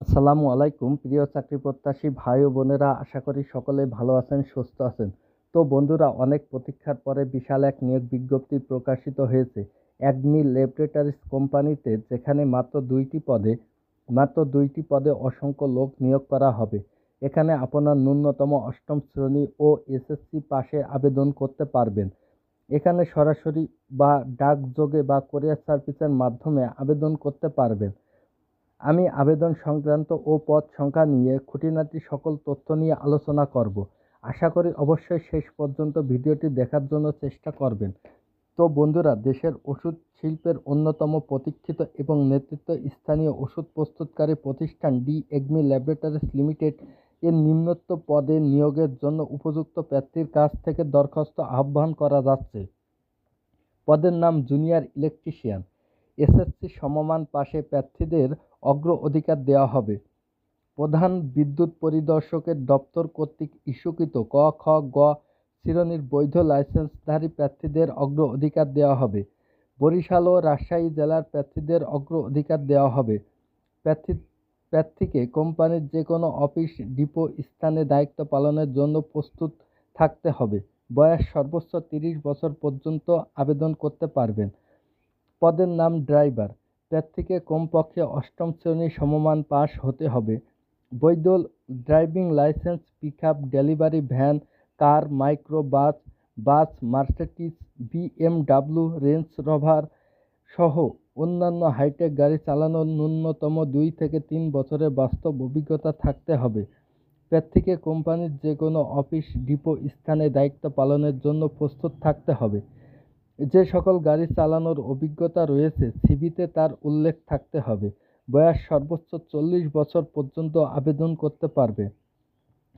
আসসালামু আলাইকুম প্রিয় চাকরি প্রত্যাশী ভাই ও বোনেরা, আশা করি সকলে ভালো আছেন, সুস্থ আছেন। তো বন্ধুরা, অনেক প্রতীক্ষার পরে বিশাল এক নিয়োগ বিজ্ঞপ্তি প্রকাশিত হয়েছে অ্যাগমি ল্যাবরেটরিজ কোম্পানিতে, যেখানে মাত্র দুইটি পদে অসংখ্য লোক নিয়োগ করা হবে। এখানে আপনার ন্যূনতম অষ্টম শ্রেণী ও এসএসসি পাশে আবেদন করতে পারবেন। এখানে সরাসরি বা ডাকযোগে বা কোরিয়ার সার্ভিসের মাধ্যমে আবেদন করতে পারবেন। আমি আবেদন সংক্রান্ত ও পদ সংখ্যা নিয়ে খুঁটিনাটি সকল তথ্য নিয়ে আলোচনা করব। আশা করি অবশ্যই শেষ পর্যন্ত ভিডিওটি দেখার জন্য চেষ্টা করবেন। তো বন্ধুরা, দেশের ওষুধ শিল্পের অন্যতম প্রতীক্ষিত এবং নেতৃত্ব স্থানীয় ওষুধ প্রস্তুতকারী প্রতিষ্ঠান ডি এগমি ল্যাবরেটরিজ লিমিটেড এর নিম্নোক্ত পদে নিয়োগের জন্য উপযুক্ত প্রার্থীর কাছ থেকে দরখাস্ত আহ্বান করা যাচ্ছে। পদের নাম জুনিয়র ইলেকট্রিশিয়ান। এসএসসি সমমান পাশে প্রার্থীদের অগ্র অধিকার দেওয়া হবে। প্রধান বিদ্যুৎ পরিদর্শকের দপ্তর কর্তৃক ইস্যুকৃত ক, খ, গ শ্রেণির বৈধ লাইসেন্সধারী প্রার্থীদের অগ্র অধিকার দেওয়া হবে। বরিশাল ও রাজশাহী জেলার প্রার্থীদের অগ্র অধিকার দেওয়া হবে। প্রার্থীকে কোম্পানির যে কোনো অফিস, ডিপো স্থানে দায়িত্ব পালনের জন্য প্রস্তুত থাকতে হবে। বয়স সর্বোচ্চ 30 বছর পর্যন্ত আবেদন করতে পারবেন। পদের নাম ড্রাইভার। প্রার্থীকে কমপক্ষে অষ্টম শ্রেণী সমমান পাস হতে হবে। বৈধ driving licence, pickup, delivery van, car, micro bus, Mercedes, BMW, Range Rover সহ অন্যান্য হাইটেক গাড়ি চালানোর ন্যূনতম 2 থেকে 3 বছরের বাস্তব অভিজ্ঞতা থাকতে হবে। প্রার্থীকে কোম্পানির যে কোনো অফিস, ডিপো স্থানে দায়িত্ব পালনের জন্য প্রস্তুত থাকতে হবে। যে সকল গাড়ি চালানোর অভিজ্ঞতা রয়েছে সিভিতে তার উল্লেখ থাকতে হবে। বয়স সর্বোচ্চ 40 বছর পর্যন্ত আবেদন করতে পারবে।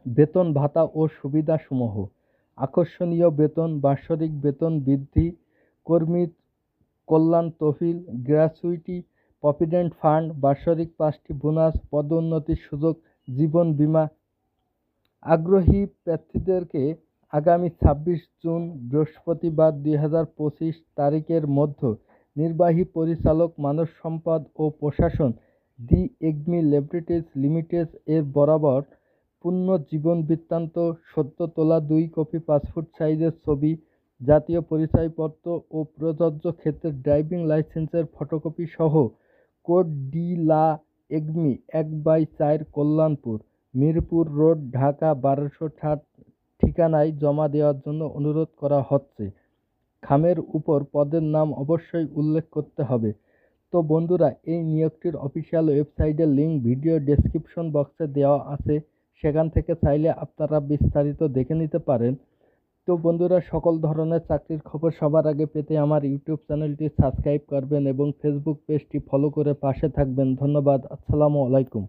বেতন ভাতা ও সুবিধাসমূহ: আকর্ষণীয় বেতন, বাৎসরিক বেতন বৃদ্ধি, কর্মী কল্যাণ তহবিল, গ্র্যাচুইটি, প্রভিডেন্ট ফান্ড, বাৎসরিক 5টি বোনাস, পদোন্নতির সুযোগ, জীবন বীমা। আগ্রহী প্রার্থীদেরকে আগামী 26 জুন বৃহস্পতিবার 2025 তারিখের মধ্যে নির্বাহী পরিচালক, মানব সম্পদ ও প্রশাসন, দি এগমি ল্যাবরেটরিজ লিমিটেড এর বরাবর পূর্ণ জীবন বৃত্তান্ত, সদ্য তোলা 2 কপি পাসপোর্ট সাইজের ছবি, জাতীয় পরিচয়পত্র ও প্রযোজ্য ক্ষেত্রে ড্রাইভিং লাইসেন্সের ফটোকপি সহ code de la এগমি 1/4 Kalyanpur, Mirpur road, Dhaka 1260 ঠিকানায় জমা দেওয়ার জন্য অনুরোধ করা হচ্ছে। খামের উপর পদের নাম অবশ্যই উল্লেখ করতে হবে। তো বন্ধুরা, এই নিয়োগটির অফিসিয়াল ওয়েবসাইটের লিঙ্ক ভিডিও ডেসক্রিপশন বক্সে দেওয়া আছে, সেখান থেকে চাইলে আপনারা বিস্তারিত দেখে নিতে পারেন। তো বন্ধুরা, সকল ধরনের চাকরির খবর সবার আগে পেতে আমার ইউটিউব চ্যানেলটি সাবস্ক্রাইব করবেন এবং ফেসবুক পেজটি ফলো করে পাশে থাকবেন। ধন্যবাদ। আসসালামু আলাইকুম।